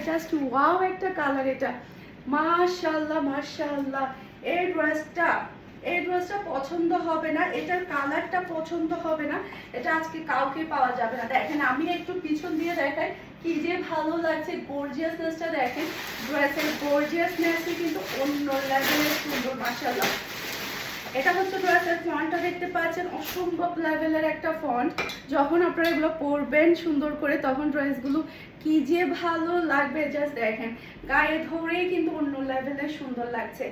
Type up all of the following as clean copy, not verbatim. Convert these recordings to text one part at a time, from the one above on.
Just wow একটা colour এটা, মাশাআল্লাহ মাশাআল্লাহ। এই ড্রেসটা পছন্দ হবে না, এটার কালারটা পছন্দ হবে না, এটা আজকে কাউকে পাওয়া যাবে না। দেখেন আমি একটু পিছন দিয়ে দেখাই কি যে ভালো লাগছে, গর্জিয়াসনেসটা দেখেন, ড্রেসের গর্জিয়াসনেসই কিন্তু অন্য লেভেলের সুন্দর মাশাআল্লাহ। এটা হচ্ছে ড্রেসের ফন্টটা দেখতে পাচ্ছেন, অসম্ভব লেভেলের একটা ফন্ট। যখন আপনারা এগুলো পরবেন সুন্দর করে তখন ড্রেসগুলো কি যে ভালো লাগবে, জাস্ট দেখেন গায়ে ধরেই কিন্তু অন্য লেভেলের সুন্দর লাগছে,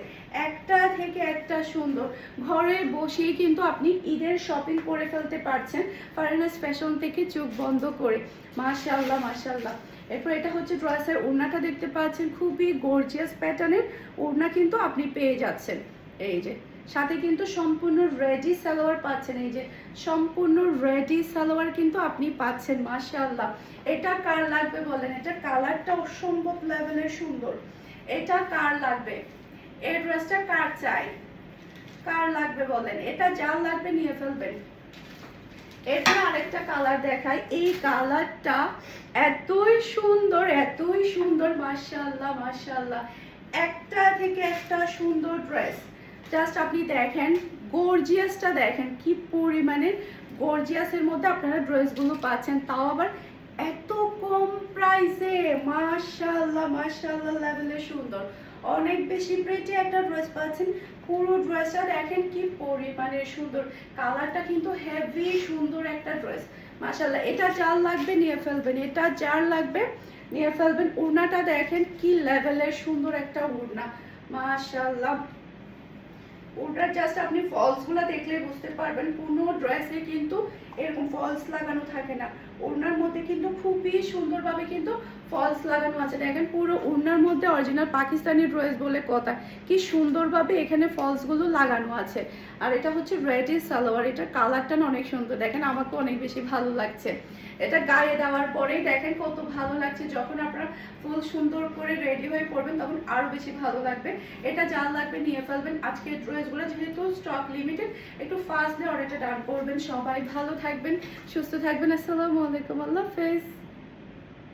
একটা থেকে একটা সুন্দর। ঘরে বসেই কিন্তু আপনি ঈদের শপিং করে ফেলতে পারছেন ফারহানাস ফ্যাশন থেকে চোখ বন্ধ করে, মাশাআল্লাহ মাশাআল্লাহ। এরপর এটা হচ্ছে ড্রেসের ওড়নাটা দেখতে পাচ্ছেন, খুবই গর্জিয়াস প্যাটার্নের ওড়না কিন্তু আপনি পেয়ে যাচ্ছেন। এই যে সাথে কিন্তু সম্পূর্ণ রেডি সালোয়ার পাচ্ছেন, এই যে সম্পূর্ণ রেডি সালোয়ার কিন্তু আপনি পাচ্ছেন মাশাআল্লাহ। এটা কার লাগবে বলেন, এটা কালারটা অসম্ভব লেভেলের সুন্দর, এটা কার লাগবে, এই ড্রেসটা কার চাই, কার লাগবে বলেন, এটা যার লাগবে নিয়ে ফেলবেন। এরপর আরেকটা কালার দেখাই, এই কালারটা এতই সুন্দর মাশাআল্লাহ মাশাআল্লাহ, একটা থেকে একটা সুন্দর ড্রেস। জাস্ট আপনি দেখেন গর্জিয়াসটা দেখেন, কি পরিমাণে গর্জিয়াসের মধ্যে আপনারা ড্রেসগুলো পাচ্ছেন, তাও আবার এত কম প্রাইসে, মাশাআল্লাহ মাশাআল্লাহ লেভেলের সুন্দর। অনেক বেশি প্রিটি একটা ড্রেস পাচ্ছেন, পুরো ড্রেসটা দেখেন কি পরিমাণে সুন্দর, কালারটা কিন্তু হেভি সুন্দর একটা ড্রেস মাশাআল্লাহ। এটা যার লাগবে নিয়ে ফেলবেন, এটা যার লাগবে নিয়ে ফেলবেন। ওড়নাটা দেখেন কি লেভেলের সুন্দর একটা ওড়না মাশাআল্লাহ। ওটার জাস্ট আপনি ফলসগুলো দেখলে বুঝতে পারবেন, কোনো ড্রেসে কিন্তু এরকম ফলস লাগানো থাকে না, ওড়নার মধ্যে কিন্তু খুবই সুন্দরভাবে কিন্তু ফলস লাগানো আছে। দেখেন পুরো ওড়নার মধ্যে অরিজিনাল পাকিস্তানি ড্রেস বলে কথা, কি সুন্দরভাবে এখানে ফলসগুলো লাগানো আছে। আর এটা হচ্ছে রেডি সালোয়ার, এটা কালারটা অনেক সুন্দর, দেখেন আমাকে অনেক বেশি ভালো লাগছে। এটা গায়ে দেওয়ার পরেই দেখেন কত ভালো লাগছে, যখন আপনারা ফুল সুন্দর করে রেডি হয়ে পড়বেন তখন আরো বেশি ভালো লাগবে। এটা যার লাগবে নিয়ে ফেলবেন। আজকের ড্রেসগুলো যেহেতু স্টক লিমিটেড, একটু ফাস্টলি অর্ডারটা ডান করবেন। সবাই ভালো থাকবেন, সুস্থ থাকবেন। আসসালামু আলাইকুম, আল্লাহ হাফেজ।